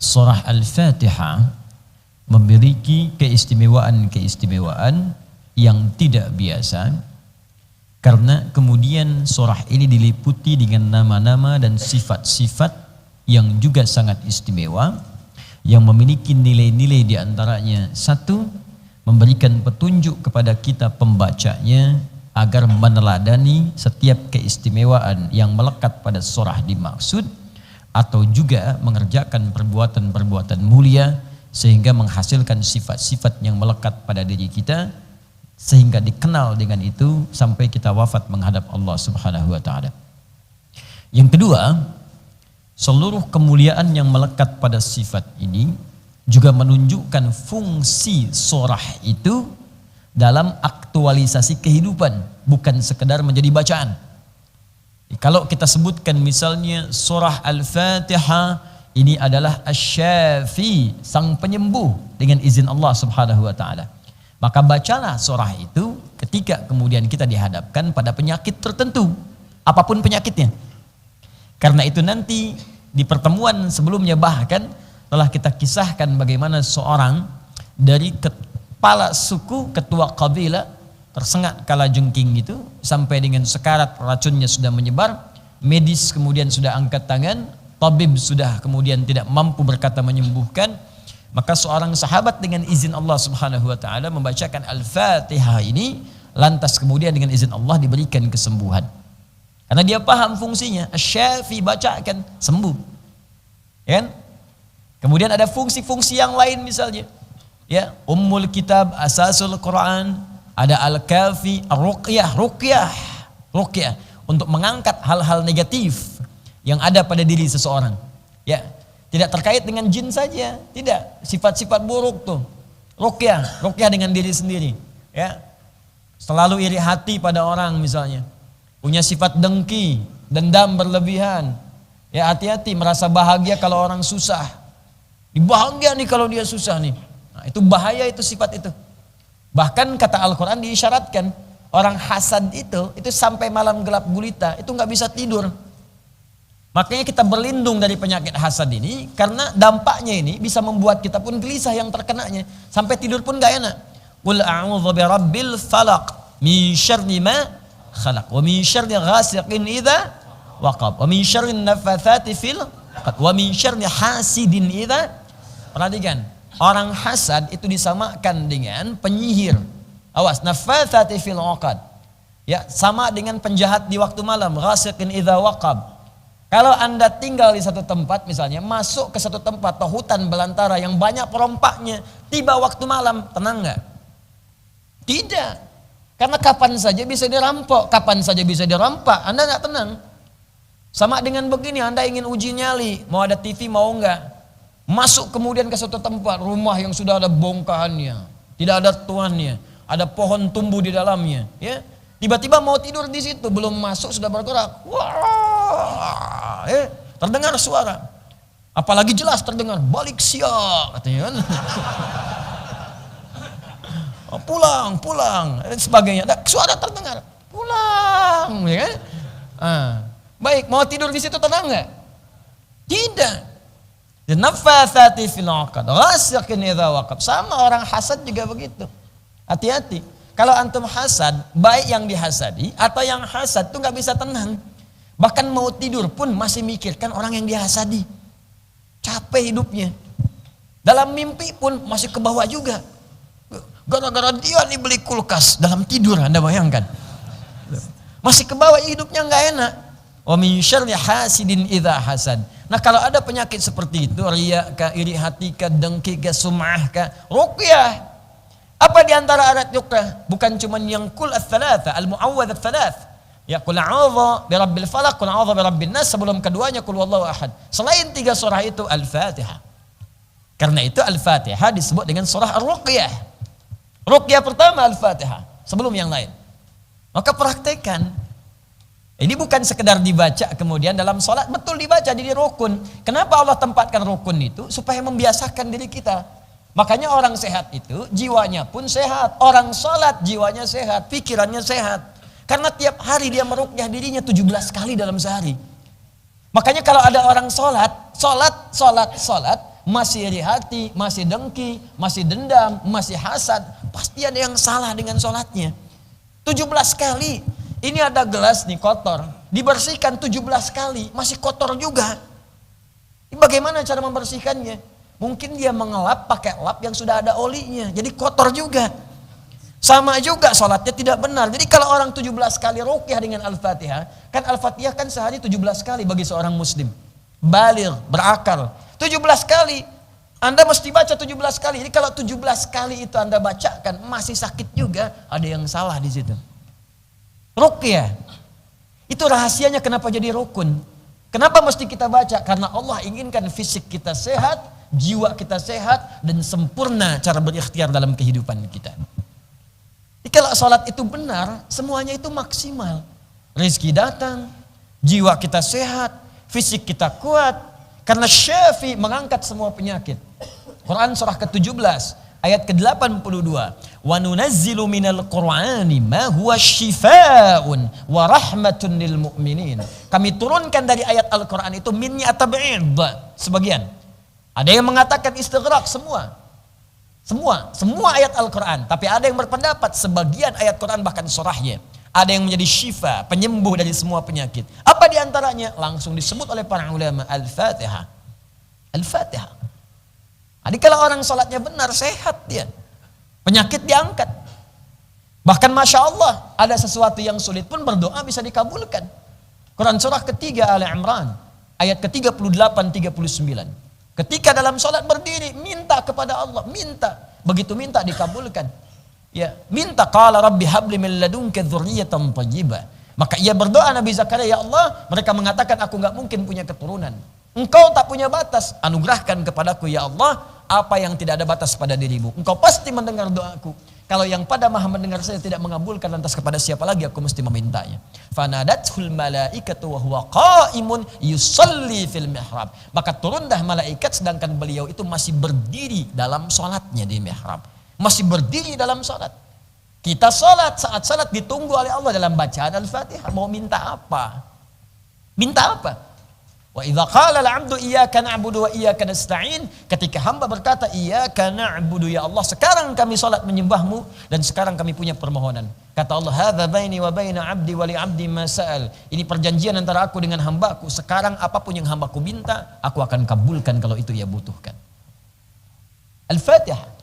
Surah Al-Fatihah memiliki keistimewaan-keistimewaan yang tidak biasa, karena kemudian surah ini diliputi dengan nama-nama dan sifat-sifat yang juga sangat istimewa, yang memiliki nilai-nilai diantaranya: satu, memberikan petunjuk kepada kita pembacanya agar meneladani setiap keistimewaan yang melekat pada surah dimaksud, atau juga mengerjakan perbuatan-perbuatan mulia sehingga menghasilkan sifat-sifat yang melekat pada diri kita, sehingga dikenal dengan itu sampai kita wafat menghadap Allah Subhanahu wa taala. Yang kedua, seluruh kemuliaan yang melekat pada sifat ini juga menunjukkan fungsi surah itu dalam aktualisasi kehidupan, bukan sekedar menjadi bacaan. Kalau kita sebutkan misalnya surah Al-Fatihah ini adalah Asy-Syafi, sang penyembuh dengan izin Allah Subhanahu wa taala, maka bacalah surah itu ketika kemudian kita dihadapkan pada penyakit tertentu, apapun penyakitnya. Karena itu nanti di pertemuan sebelumnya bahkan telah kita kisahkan bagaimana seorang dari kepala suku, ketua kabilah, tersengat kalajengking itu sampai dengan sekarat, racunnya sudah menyebar, medis kemudian sudah angkat tangan, tabib sudah kemudian tidak mampu berkata menyembuhkan, maka seorang sahabat dengan izin Allah Subhanahu wa taala membacakan Al-Fatihah ini, lantas kemudian dengan izin Allah diberikan kesembuhan. Karena dia paham fungsinya, Asy-Syafi, bacakan sembuh. Ya kan? Kemudian ada fungsi-fungsi yang lain misalnya, ya, Ummul Kitab, Asasul Quran, ada Al-Kafi, Ar-Ruqyah, Ruqyah untuk mengangkat hal-hal negatif yang ada pada diri seseorang. Ya, tidak terkait dengan jin saja, tidak, sifat-sifat buruk tuh. Ruqyah dengan diri sendiri, ya. Selalu iri hati pada orang misalnya. Punya sifat dengki, dendam berlebihan. Ya, hati-hati, merasa bahagia kalau orang susah. Bahagia nih kalau dia susah nih. Nah, itu bahaya, itu sifat itu. Bahkan kata Al-Quran diisyaratkan orang hasad itu sampai malam gelap gulita itu nggak bisa tidur. Makanya kita berlindung dari penyakit hasad ini, karena dampaknya ini bisa membuat kita pun gelisah yang terkenanya, sampai tidur pun nggak enak. Qul a'udzu birabbil falaq min syarri ma khalaq wa min syarri ghasiqin idza waqab wa min syarri naffatsati fil 'uqad wa min syarri hasidin idza. Perhatikan, orang hasad itu disamakan dengan penyihir. Awas, naffatsati fil 'uqad. Ya, sama dengan penjahat di waktu malam, ghasiqin idza waqab. Kalau Anda tinggal di satu tempat misalnya, masuk ke satu tempat atau hutan belantara yang banyak perompaknya, tiba waktu malam, tenang nggak? Tidak. Karena kapan saja bisa dirampok, kapan saja bisa dirampak, Anda nggak tenang. Sama dengan begini, Anda ingin uji nyali, mau ada TV mau nggak? Masuk kemudian ke suatu tempat, rumah yang sudah ada bongkahannya, tidak ada tuannya, ada pohon tumbuh di dalamnya, ya. Tiba-tiba mau tidur di situ, belum masuk sudah bergerak. Wah, terdengar suara. Apalagi jelas terdengar, balik siap, katanya kan. Oh, pulang, dan sebagainya. Suara terdengar, pulang, ya kan? Baik, mau tidur di situ tenang nggak? Tidak. Naffatsati fil 'uqad, ghasiqin idza waqab. Sama orang hasad juga begitu. Hati-hati. Kalau antum hasad, baik yang dihasadi atau yang hasad tuh nggak bisa tenang. Bahkan mau tidur pun masih mikirkan orang yang dihasadi. Capek hidupnya. Dalam mimpi pun masih ke bawah juga. Gara-gara dia nih beli kulkas dalam tidur, Anda bayangkan. Masih ke bawah, hidupnya nggak enak. Wa min syarri hasidin idza hasad. Nah, kalau ada penyakit seperti itu, riya ka, iri hati ka, dengki ka, sum'ah ka, ruqyah. Apa di antara alat ruqyah? Bukan cuma yang kul ats-tsalatsa, al-mu'awwadz ats-tsalaats. Ya, qul a'udzu birabbil falaq, qul a'udzu birabbin nas, sebelum keduanya qul huwallahu ahad. Selain 3 surah itu Al-Fatihah. Karena itu Al-Fatihah disebut dengan surah Ar-Ruqyah. Ruqyah pertama Al-Fatihah, sebelum yang lain. Maka praktekkan. Ini bukan sekedar dibaca kemudian dalam sholat, betul dibaca jadi rukun. Kenapa Allah tempatkan rukun itu? Supaya membiasakan diri kita. Makanya orang sehat itu jiwanya pun sehat. Orang sholat jiwanya sehat, pikirannya sehat. Karena tiap hari dia meruqyah dirinya 17 kali dalam sehari. Makanya kalau ada orang sholat, masih iri hati, masih dengki, masih dendam, masih hasad, pasti ada yang salah dengan sholatnya. 17 kali, ini ada gelas nih kotor, dibersihkan 17 kali, masih kotor juga. Bagaimana cara membersihkannya? Mungkin dia mengelap pakai lap yang sudah ada olinya, jadi kotor juga. Sama juga sholatnya tidak benar. Jadi kalau orang 17 kali ruqyah dengan Al-Fatihah, kan Al-Fatihah kan sehari 17 kali bagi seorang muslim. Baligh, berakal. 17 kali, Anda mesti baca 17 kali. Jadi kalau 17 kali itu Anda bacakan, masih sakit juga, ada yang salah di situ. Ruqyah, itu rahasianya kenapa jadi rukun. Kenapa mesti kita baca? Karena Allah inginkan fisik kita sehat, jiwa kita sehat, dan sempurna cara berikhtiar dalam kehidupan kita. Jadi kalau sholat itu benar, semuanya itu maksimal. Rezeki datang, jiwa kita sehat, fisik kita kuat. Karena Syafi mengangkat semua penyakit. Quran surah ke-17 ayat ke-82. Wa nunazzilu minal Qur'ani ma huwa syifaa'un wa rahmatun lil mu'minin. Kami turunkan dari ayat Al-Quran itu minnya tab'id, sebagian. Ada yang mengatakan istighraq semua ayat Al-Quran. Tapi ada yang berpendapat sebagian ayat Quran bahkan surahnya. Ada yang menjadi syifa, penyembuh dari semua penyakit. Apa diantaranya? Langsung disebut oleh para ulama, Al-Fatihah. Al-Fatihah. Jadi kalau orang sholatnya benar, sehat dia. Penyakit diangkat. Bahkan Masya Allah, ada sesuatu yang sulit pun berdoa bisa dikabulkan. Quran surah ketiga Al-Imran, ayat ke-38-39. Ketika dalam sholat berdiri, minta kepada Allah, minta. Begitu minta dikabulkan. Ya, minta qala rabbi habli min ladunka dzurriyyatan thayyibah. Maka ia berdoa Nabi Zakaria, ya Allah, mereka mengatakan aku enggak mungkin punya keturunan. Engkau tak punya batas, anugerahkan kepadaku ya Allah apa yang tidak ada batas pada dirimu. Engkau pasti mendengar doaku. Kalau yang pada maha mendengar saya tidak mengabulkan, lantas kepada siapa lagi aku mesti memintanya. Fanadathul malaikatu wa huwa qaimun yusalli fil mihrab. Maka turunlah malaikat sedangkan beliau itu masih berdiri dalam salatnya di mihrab. Masih berdiri dalam salat. Kita salat, saat salat ditunggu oleh Allah dalam bacaan Al-Fatihah. Mau minta apa? Minta apa? Wa idza qala al-'abdu iyyaka na'budu wa iyyaka nasta'in, ketika hamba berkata iyyaka na'budu ya Allah, sekarang kami salat menyembahmu dan sekarang kami punya permohonan. Kata Allah, hadza baini wa baina 'abdi wa li 'abdi ma sa'al. Ini perjanjian antara aku dengan hambaku. Sekarang apapun yang hambaku minta, aku akan kabulkan kalau itu ia butuhkan. Al-Fatihah.